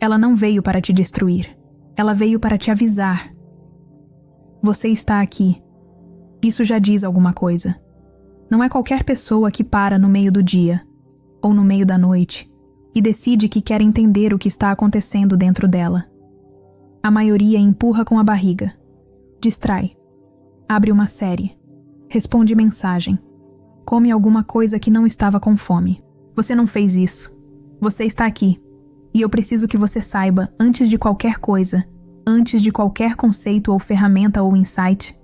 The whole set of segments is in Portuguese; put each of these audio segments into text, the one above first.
Ela não veio para te destruir. Ela veio para te avisar. Você está aqui. Isso já diz alguma coisa. Não é qualquer pessoa que para no meio do dia, ou no meio da noite, e decide que quer entender o que está acontecendo dentro dela. A maioria empurra com a barriga, distrai, abre uma série, responde mensagem, come alguma coisa que não estava com fome. Você não fez isso. Você está aqui. E eu preciso que você saiba, antes de qualquer coisa, antes de qualquer conceito ou ferramenta ou insight,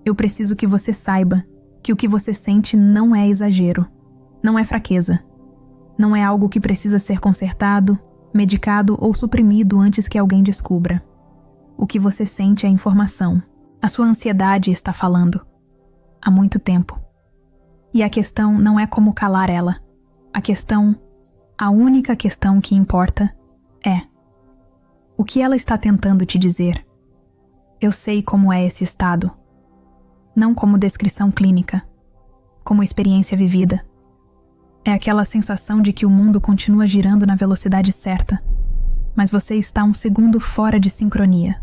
eu preciso que você saiba que o que você sente não é exagero, não é fraqueza, não é algo que precisa ser consertado, medicado ou suprimido antes que alguém descubra. O que você sente é informação. A sua ansiedade está falando. Há muito tempo. E a questão não é como calar ela. A única questão que importa é: o que ela está tentando te dizer? Eu sei como é esse estado. Não como descrição clínica, como experiência vivida. É aquela sensação de que o mundo continua girando na velocidade certa, mas você está um segundo fora de sincronia.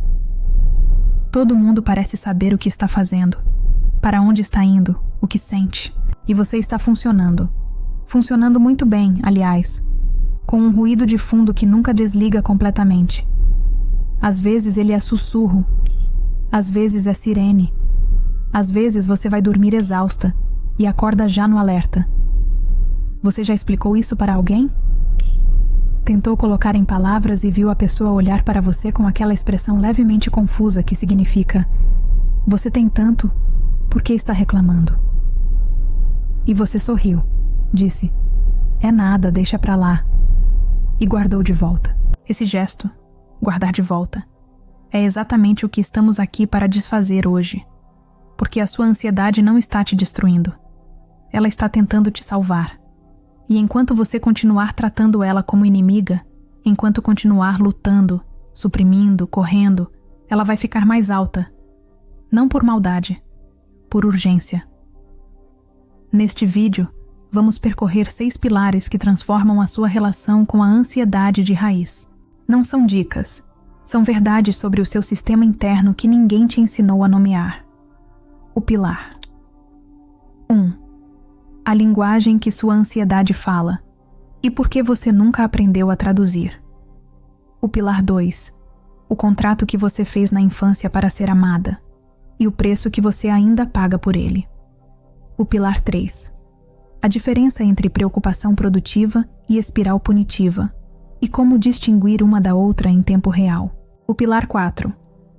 Todo mundo parece saber o que está fazendo, para onde está indo, o que sente, e você está funcionando. Funcionando muito bem, aliás, com um ruído de fundo que nunca desliga completamente. Às vezes ele é sussurro, às vezes é sirene, às vezes você vai dormir exausta e acorda já no alerta. Você já explicou isso para alguém? Tentou colocar em palavras e viu a pessoa olhar para você com aquela expressão levemente confusa que significa: você tem tanto, por que está reclamando? E você sorriu, disse: é nada, deixa pra lá. E guardou de volta. Esse gesto, guardar de volta, é exatamente o que estamos aqui para desfazer hoje. Porque a sua ansiedade não está te destruindo. Ela está tentando te salvar. E enquanto você continuar tratando ela como inimiga, enquanto continuar lutando, suprimindo, correndo, ela vai ficar mais alta. Não por maldade, por urgência. Neste vídeo, vamos percorrer 6 pilares que transformam a sua relação com a ansiedade de raiz. Não são dicas, são verdades sobre o seu sistema interno que ninguém te ensinou a nomear. O pilar 1. A linguagem que sua ansiedade fala e por que você nunca aprendeu a traduzir. O pilar 2. O contrato que você fez na infância para ser amada e o preço que você ainda paga por ele. O pilar 3. A diferença entre preocupação produtiva e espiral punitiva e como distinguir uma da outra em tempo real. O pilar 4.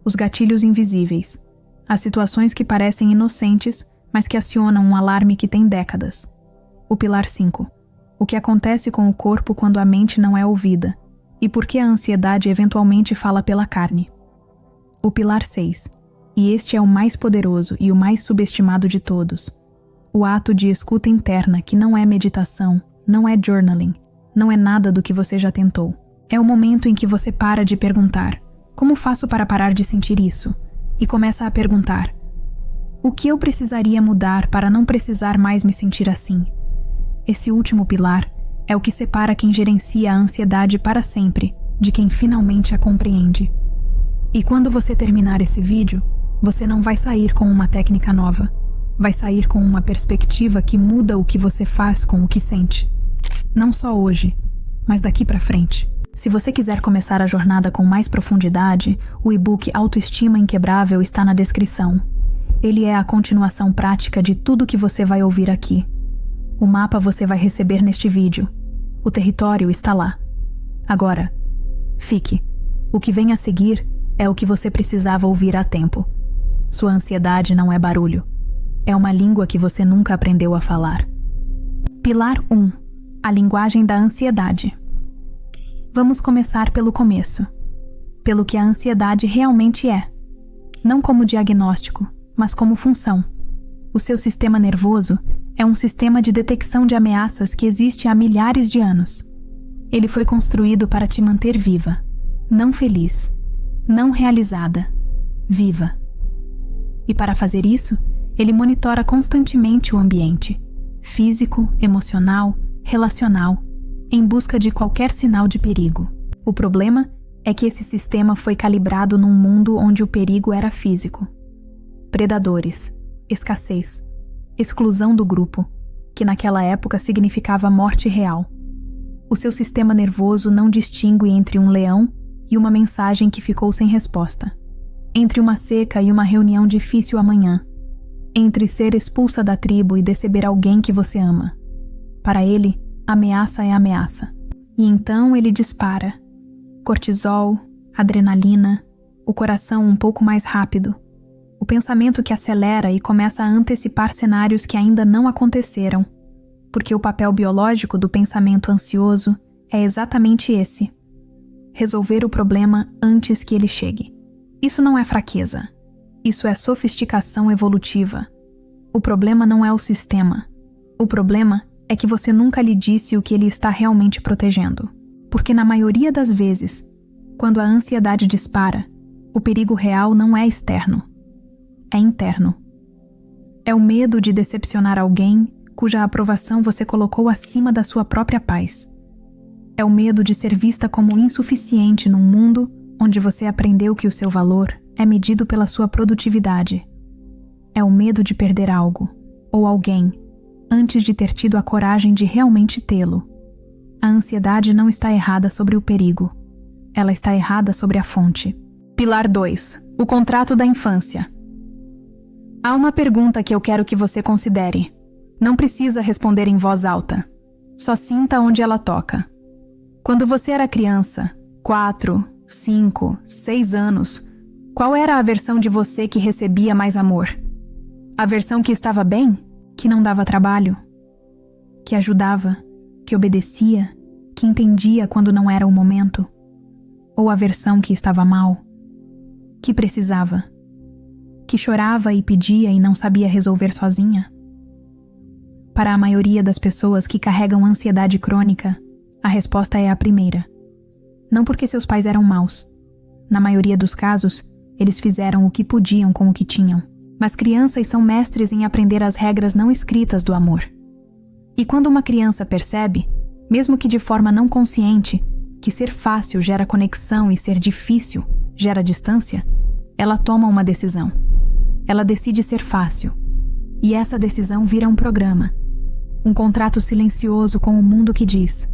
Os gatilhos invisíveis. As situações que parecem inocentes, mas que acionam um alarme que tem décadas. O pilar 5. O que acontece com o corpo quando a mente não é ouvida e por que a ansiedade eventualmente fala pela carne. O pilar 6. E este é o mais poderoso e o mais subestimado de todos. O ato de escuta interna que não é meditação, não é journaling, não é nada do que você já tentou. É o momento em que você para de perguntar: como faço para parar de sentir isso? E começa a perguntar: o que eu precisaria mudar para não precisar mais me sentir assim? Esse último pilar é o que separa quem gerencia a ansiedade para sempre de quem finalmente a compreende. E quando você terminar esse vídeo, você não vai sair com uma técnica nova. Vai sair com uma perspectiva que muda o que você faz com o que sente. Não só hoje, mas daqui para frente. Se você quiser começar a jornada com mais profundidade, o e-book Autoestima Inquebrável está na descrição. Ele é a continuação prática de tudo que você vai ouvir aqui. O mapa você vai receber neste vídeo. O território está lá. Agora, fique. O que vem a seguir é o que você precisava ouvir há tempo. Sua ansiedade não é barulho. É uma língua que você nunca aprendeu a falar. Pilar 1. A linguagem da ansiedade. Vamos começar pelo começo. Pelo que a ansiedade realmente é. Não como diagnóstico, mas como função. O seu sistema nervoso é um sistema de detecção de ameaças que existe há milhares de anos. Ele foi construído para te manter viva, não feliz, não realizada, viva. E para fazer isso, ele monitora constantemente o ambiente, físico, emocional, relacional, em busca de qualquer sinal de perigo. O problema é que esse sistema foi calibrado num mundo onde o perigo era físico. Predadores, escassez, exclusão do grupo, que naquela época significava morte real. O seu sistema nervoso não distingue entre um leão e uma mensagem que ficou sem resposta, entre uma seca e uma reunião difícil amanhã, entre ser expulsa da tribo e deceber alguém que você ama. Para ele, ameaça é ameaça. E então ele dispara. Cortisol, adrenalina, o coração um pouco mais rápido, o pensamento que acelera e começa a antecipar cenários que ainda não aconteceram, porque o papel biológico do pensamento ansioso é exatamente esse: resolver o problema antes que ele chegue. Isso não é fraqueza, isso é sofisticação evolutiva. O problema não é o sistema, o problema é que você nunca lhe disse o que ele está realmente protegendo. Porque na maioria das vezes, quando a ansiedade dispara, o perigo real não é externo, é interno. É o medo de decepcionar alguém cuja aprovação você colocou acima da sua própria paz. É o medo de ser vista como insuficiente num mundo onde você aprendeu que o seu valor é medido pela sua produtividade. É o medo de perder algo, ou alguém, antes de ter tido a coragem de realmente tê-lo. A ansiedade não está errada sobre o perigo. Ela está errada sobre a fonte. Pilar 2. O contrato da infância. Há uma pergunta que eu quero que você considere. Não precisa responder em voz alta. Só sinta onde ela toca. Quando você era criança, 4, 5, 6 anos, qual era a versão de você que recebia mais amor? A versão que estava bem? Que não dava trabalho? Que ajudava? Que obedecia, que entendia quando não era o momento? Ou a versão que estava mal, que precisava, que chorava e pedia e não sabia resolver sozinha? Para a maioria das pessoas que carregam ansiedade crônica, a resposta é a primeira. Não porque seus pais eram maus. Na maioria dos casos, eles fizeram o que podiam com o que tinham. Mas crianças são mestres em aprender as regras não escritas do amor. E quando uma criança percebe, mesmo que de forma não consciente, que ser fácil gera conexão e ser difícil gera distância, ela toma uma decisão. Ela decide ser fácil. E essa decisão vira um programa. Um contrato silencioso com o mundo que diz: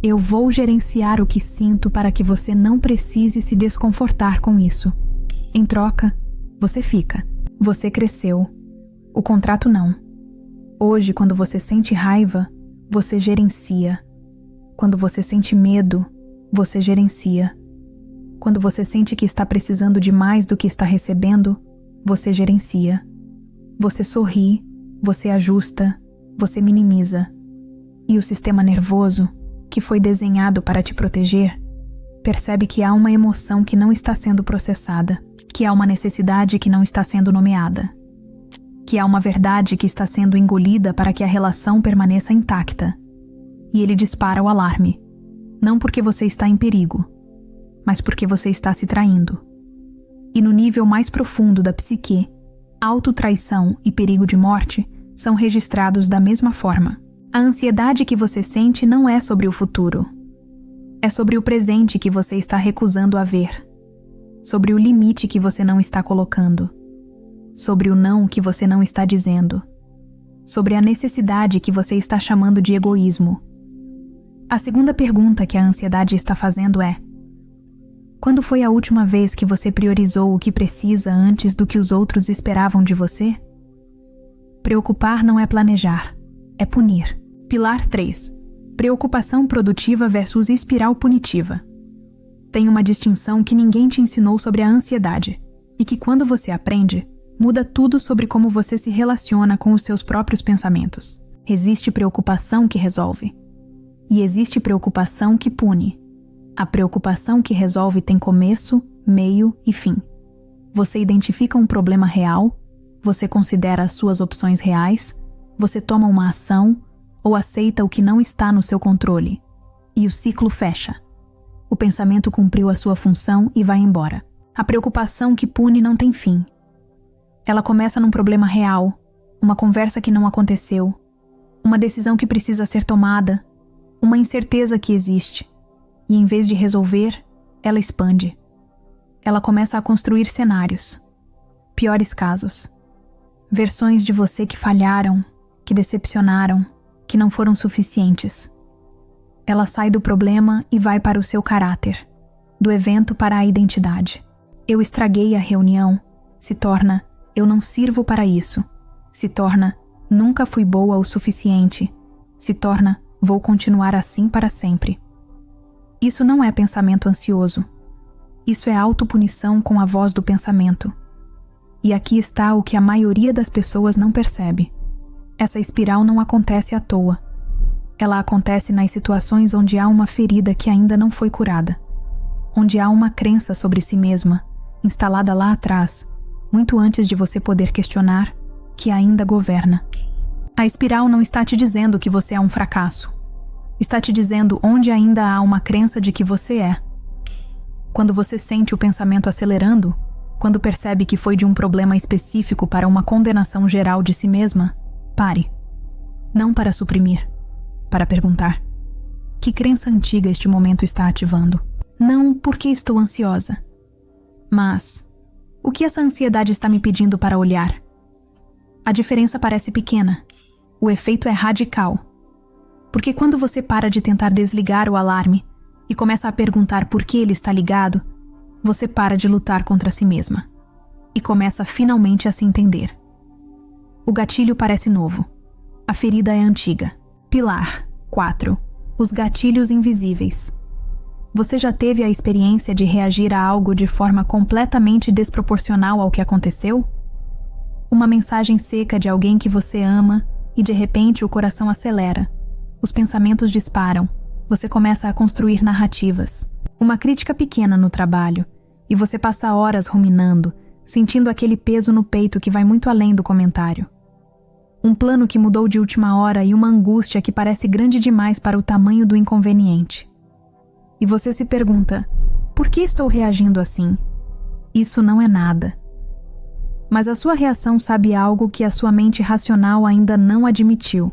eu vou gerenciar o que sinto para que você não precise se desconfortar com isso. Em troca, você fica. Você cresceu. O contrato não. Hoje, quando você sente raiva, você gerencia. Quando você sente medo, você gerencia. Quando você sente que está precisando de mais do que está recebendo, você gerencia. Você sorri, você ajusta, você minimiza. E o sistema nervoso, que foi desenhado para te proteger, percebe que há uma emoção que não está sendo processada, que há uma necessidade que não está sendo nomeada, que há uma verdade que está sendo engolida para que a relação permaneça intacta. E ele dispara o alarme, não porque você está em perigo, mas porque você está se traindo. E no nível mais profundo da psique, autotraição e perigo de morte são registrados da mesma forma. A ansiedade que você sente não é sobre o futuro. É sobre o presente que você está recusando a ver. Sobre o limite que você não está colocando. Sobre o não que você não está dizendo. Sobre a necessidade que você está chamando de egoísmo. A segunda pergunta que a ansiedade está fazendo é: quando foi a última vez que você priorizou o que precisa antes do que os outros esperavam de você? Preocupar não é planejar, é punir. Pilar 3. Preocupação produtiva versus espiral punitiva. Tem uma distinção que ninguém te ensinou sobre a ansiedade, e que quando você aprende, muda tudo sobre como você se relaciona com os seus próprios pensamentos. Existe preocupação que resolve. E existe preocupação que pune. A preocupação que resolve tem começo, meio e fim. Você identifica um problema real, você considera as suas opções reais, você toma uma ação ou aceita o que não está no seu controle. E o ciclo fecha. O pensamento cumpriu a sua função e vai embora. A preocupação que pune não tem fim. Ela começa num problema real, uma conversa que não aconteceu, uma decisão que precisa ser tomada, uma incerteza que existe. E em vez de resolver, ela expande. Ela começa a construir cenários. Piores casos. Versões de você que falharam, que decepcionaram, que não foram suficientes. Ela sai do problema e vai para o seu caráter, do evento para a identidade. Eu estraguei a reunião, se torna eu não sirvo para isso, se torna nunca fui boa o suficiente, se torna vou continuar assim para sempre. Isso não é pensamento ansioso. Isso é autopunição com a voz do pensamento. E aqui está o que a maioria das pessoas não percebe. Essa espiral não acontece à toa. Ela acontece nas situações onde há uma ferida que ainda não foi curada. Onde há uma crença sobre si mesma, instalada lá atrás, muito antes de você poder questionar, que ainda governa. A espiral não está te dizendo que você é um fracasso. Está te dizendo onde ainda há uma crença de que você é. Quando você sente o pensamento acelerando, quando percebe que foi de um problema específico para uma condenação geral de si mesma, pare. Não para suprimir, para perguntar: que crença antiga este momento está ativando? Não porque estou ansiosa, mas o que essa ansiedade está me pedindo para olhar? A diferença parece pequena, o efeito é radical. Porque quando você para de tentar desligar o alarme e começa a perguntar por que ele está ligado, você para de lutar contra si mesma e começa finalmente a se entender. O gatilho parece novo. A ferida é antiga. Pilar 4. Os gatilhos invisíveis. Você já teve a experiência de reagir a algo de forma completamente desproporcional ao que aconteceu? Uma mensagem seca de alguém que você ama e de repente o coração acelera. Os pensamentos disparam. Você começa a construir narrativas. Uma crítica pequena no trabalho e você passa horas ruminando, sentindo aquele peso no peito que vai muito além do comentário. Um plano que mudou de última hora e uma angústia que parece grande demais para o tamanho do inconveniente. E você se pergunta: por que estou reagindo assim? Isso não é nada. Mas a sua reação sabe algo que a sua mente racional ainda não admitiu.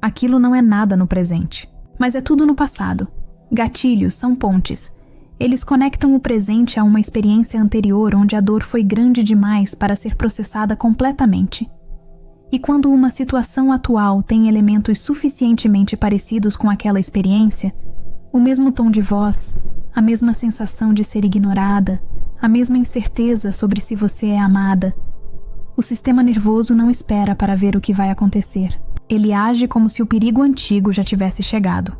Aquilo não é nada no presente, mas é tudo no passado. Gatilhos são pontes. Eles conectam o presente a uma experiência anterior onde a dor foi grande demais para ser processada completamente. E quando uma situação atual tem elementos suficientemente parecidos com aquela experiência, o mesmo tom de voz, a mesma sensação de ser ignorada, a mesma incerteza sobre se você é amada, o sistema nervoso não espera para ver o que vai acontecer. Ele age como se o perigo antigo já tivesse chegado.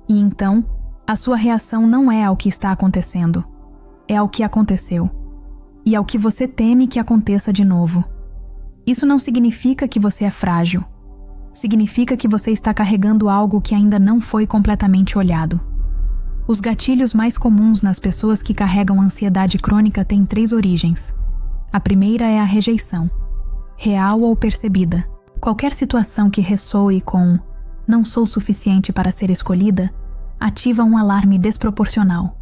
E então, a sua reação não é ao que está acontecendo, é ao que aconteceu, e ao que você teme que aconteça de novo. Isso não significa que você é frágil. Significa que você está carregando algo que ainda não foi completamente olhado. Os gatilhos mais comuns nas pessoas que carregam ansiedade crônica têm 3 origens. A primeira é a rejeição, real ou percebida. Qualquer situação que ressoe com "não sou suficiente para ser escolhida" ativa um alarme desproporcional.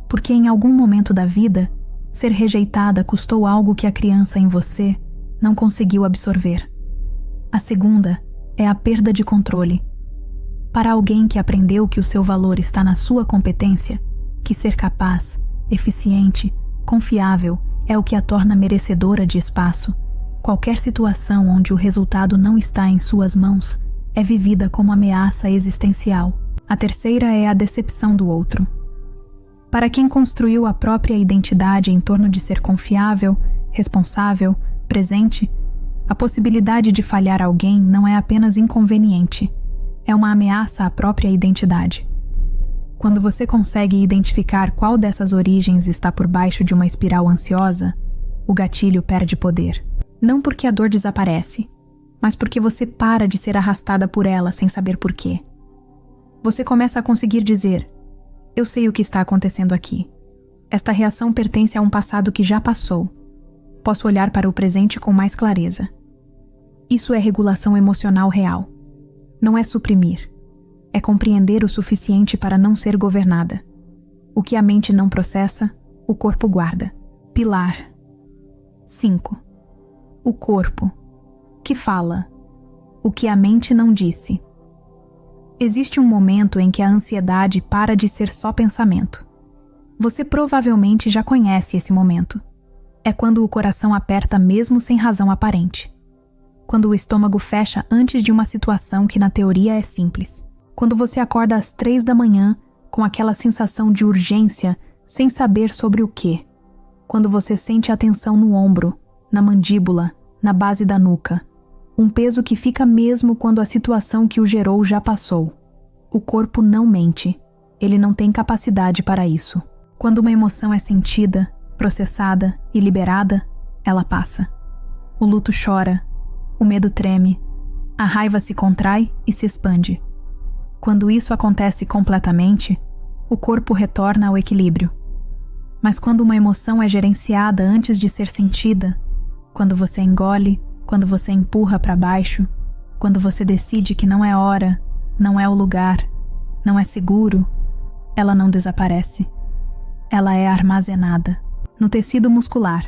Porque em algum momento da vida, ser rejeitada custou algo que a criança em você não conseguiu absorver. A segunda é a perda de controle. Para alguém que aprendeu que o seu valor está na sua competência, que ser capaz, eficiente, confiável é o que a torna merecedora de espaço, qualquer situação onde o resultado não está em suas mãos é vivida como ameaça existencial. A terceira é a decepção do outro. Para quem construiu a própria identidade em torno de ser confiável, responsável, presente, a possibilidade de falhar alguém não é apenas inconveniente, é uma ameaça à própria identidade. Quando você consegue identificar qual dessas origens está por baixo de uma espiral ansiosa, o gatilho perde poder. Não porque a dor desaparece, mas porque você para de ser arrastada por ela sem saber por quê. Você começa a conseguir dizer: eu sei o que está acontecendo aqui. Esta reação pertence a um passado que já passou. Posso olhar para o presente com mais clareza. Isso é regulação emocional real. Não é suprimir. É compreender o suficiente para não ser governada. O que a mente não processa, o corpo guarda. Pilar 5. O corpo, que fala. O que a mente não disse. Existe um momento em que a ansiedade para de ser só pensamento. Você provavelmente já conhece esse momento. É quando o coração aperta mesmo sem razão aparente. Quando o estômago fecha antes de uma situação que na teoria é simples. Quando você acorda às 3 da manhã com aquela sensação de urgência sem saber sobre o quê. Quando você sente a tensão no ombro, na mandíbula, na base da nuca. Um peso que fica mesmo quando a situação que o gerou já passou. O corpo não mente. Ele não tem capacidade para isso. Quando uma emoção é sentida, processada e liberada, ela passa. O luto chora, o medo treme, a raiva se contrai e se expande. Quando isso acontece completamente, o corpo retorna ao equilíbrio. Mas quando uma emoção é gerenciada antes de ser sentida, quando você engole, quando você empurra para baixo, quando você decide que não é hora, não é o lugar, não é seguro, ela não desaparece. Ela é armazenada no tecido muscular,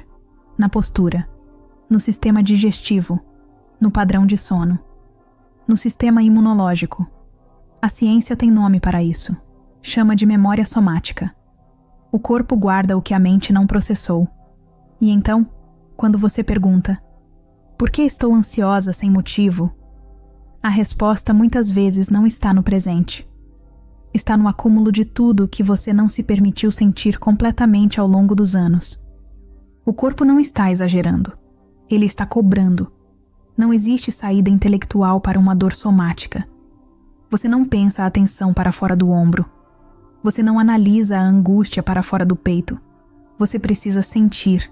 na postura, no sistema digestivo, no padrão de sono, no sistema imunológico. A ciência tem nome para isso. Chama de memória somática. O corpo guarda o que a mente não processou. E então, quando você pergunta: por que estou ansiosa sem motivo? A resposta muitas vezes não está no presente. Está no acúmulo de tudo que você não se permitiu sentir completamente ao longo dos anos. O corpo não está exagerando. Ele está cobrando. Não existe saída intelectual para uma dor somática. Você não pensa a tensão para fora do ombro. Você não analisa a angústia para fora do peito. Você precisa sentir,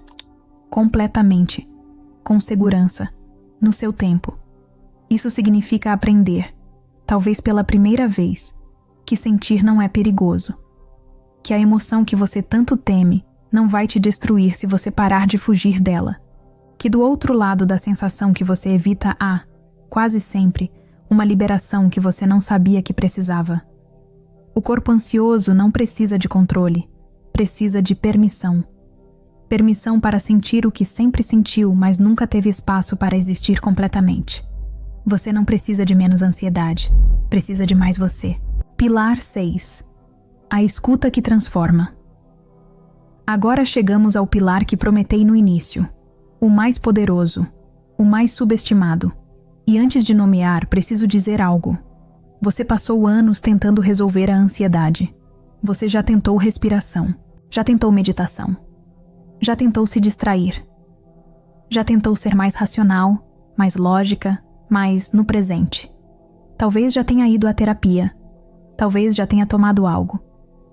completamente, com segurança, no seu tempo. Isso significa aprender, talvez pela primeira vez, que sentir não é perigoso. Que a emoção que você tanto teme não vai te destruir se você parar de fugir dela. Que do outro lado da sensação que você evita há, quase sempre, uma liberação que você não sabia que precisava. O corpo ansioso não precisa de controle, precisa de permissão. Permissão para sentir o que sempre sentiu, mas nunca teve espaço para existir completamente. Você não precisa de menos ansiedade, precisa de mais você. Pilar 6. A escuta que transforma. Agora chegamos ao pilar que prometei no início, o mais poderoso, o mais subestimado. E antes de nomear, preciso dizer algo. Você passou anos tentando resolver a ansiedade. Você já tentou respiração, já tentou meditação, já tentou se distrair, já tentou ser mais racional, mais lógica, mais no presente. Talvez já tenha ido à terapia, talvez já tenha tomado algo,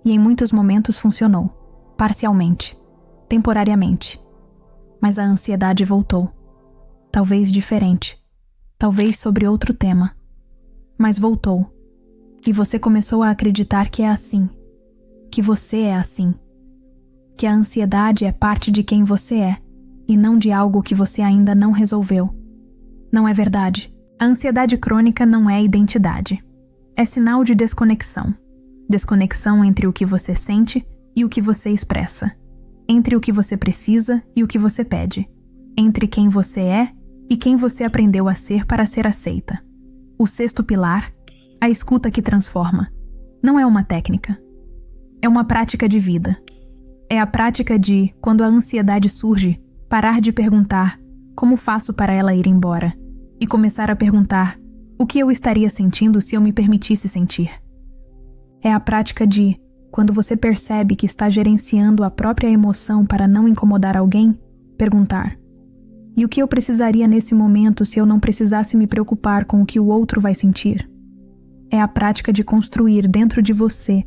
e em muitos momentos funcionou, parcialmente, temporariamente. Mas a ansiedade voltou, talvez diferente, talvez sobre outro tema. Mas voltou, e você começou a acreditar que é assim, que você é assim, que a ansiedade é parte de quem você é, e não de algo que você ainda não resolveu. Não é verdade. A ansiedade crônica não é identidade. É sinal de desconexão. Desconexão entre o que você sente e o que você expressa. Entre o que você precisa e o que você pede. Entre quem você é e quem você aprendeu a ser para ser aceita. O 6º pilar, a escuta que transforma, não é uma técnica. É uma prática de vida. É a prática de, quando a ansiedade surge, parar de perguntar como faço para ela ir embora e começar a perguntar o que eu estaria sentindo se eu me permitisse sentir. É a prática de, quando você percebe que está gerenciando a própria emoção para não incomodar alguém, perguntar: e o que eu precisaria nesse momento se eu não precisasse me preocupar com o que o outro vai sentir? É a prática de construir dentro de você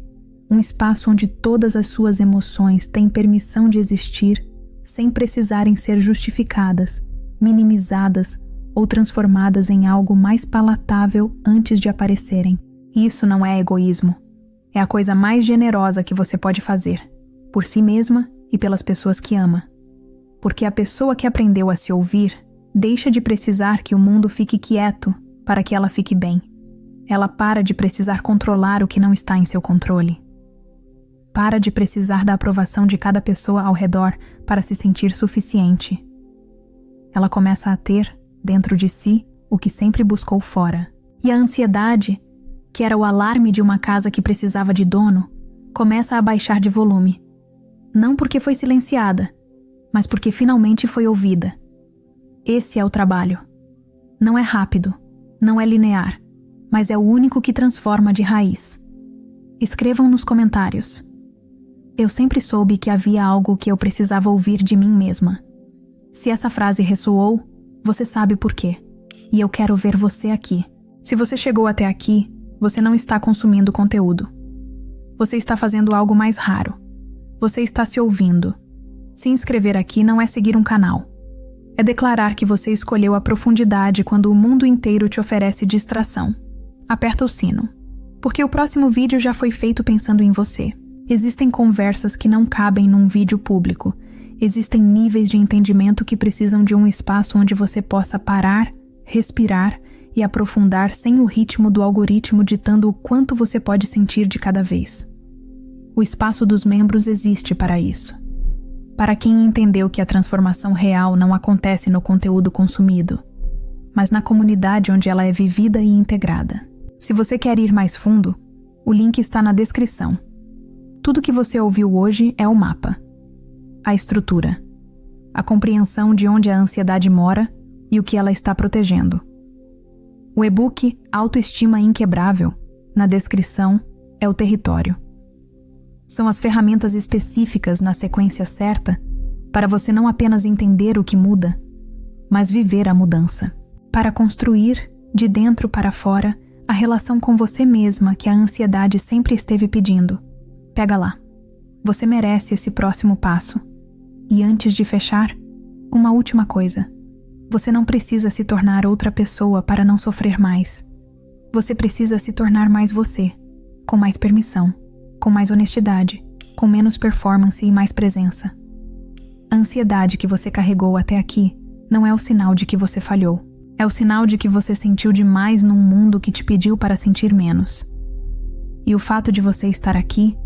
um espaço onde todas as suas emoções têm permissão de existir sem precisarem ser justificadas, minimizadas ou transformadas em algo mais palatável antes de aparecerem. Isso não é egoísmo. É a coisa mais generosa que você pode fazer, por si mesma e pelas pessoas que ama. Porque a pessoa que aprendeu a se ouvir deixa de precisar que o mundo fique quieto para que ela fique bem. Ela para de precisar controlar o que não está em seu controle. Para de precisar da aprovação de cada pessoa ao redor para se sentir suficiente. Ela começa a ter, dentro de si, o que sempre buscou fora. E a ansiedade, que era o alarme de uma casa que precisava de dono, começa a baixar de volume. Não porque foi silenciada, mas porque finalmente foi ouvida. Esse é o trabalho. Não é rápido, não é linear, mas é o único que transforma de raiz. Escrevam nos comentários. Eu sempre soube que havia algo que eu precisava ouvir de mim mesma. Se essa frase ressoou, você sabe por quê. E eu quero ver você aqui. Se você chegou até aqui, você não está consumindo conteúdo. Você está fazendo algo mais raro. Você está se ouvindo. Se inscrever aqui não é seguir um canal. É declarar que você escolheu a profundidade quando o mundo inteiro te oferece distração. Aperta o sino, porque o próximo vídeo já foi feito pensando em você. Existem conversas que não cabem num vídeo público. Existem níveis de entendimento que precisam de um espaço onde você possa parar, respirar e aprofundar sem o ritmo do algoritmo ditando o quanto você pode sentir de cada vez. O espaço dos membros existe para isso. Para quem entendeu que a transformação real não acontece no conteúdo consumido, mas na comunidade onde ela é vivida e integrada. Se você quer ir mais fundo, o link está na descrição. Tudo que você ouviu hoje é o mapa, a estrutura, a compreensão de onde a ansiedade mora e o que ela está protegendo. O e-book Autoestima Inquebrável, na descrição, é o território. São as ferramentas específicas na sequência certa para você não apenas entender o que muda, mas viver a mudança. Para construir, de dentro para fora, a relação com você mesma que a ansiedade sempre esteve pedindo. Pega lá. Você merece esse próximo passo. E antes de fechar, uma última coisa. Você não precisa se tornar outra pessoa para não sofrer mais. Você precisa se tornar mais você, com mais permissão, com mais honestidade, com menos performance e mais presença. A ansiedade que você carregou até aqui não é o sinal de que você falhou. É o sinal de que você sentiu demais num mundo que te pediu para sentir menos. E o fato de você estar aqui,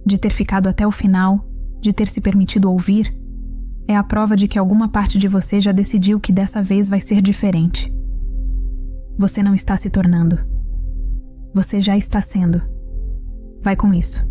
de ter ficado até o final, de ter se permitido ouvir, é a prova de que alguma parte de você já decidiu que dessa vez vai ser diferente. Você não está se tornando. Você já está sendo. Vai com isso.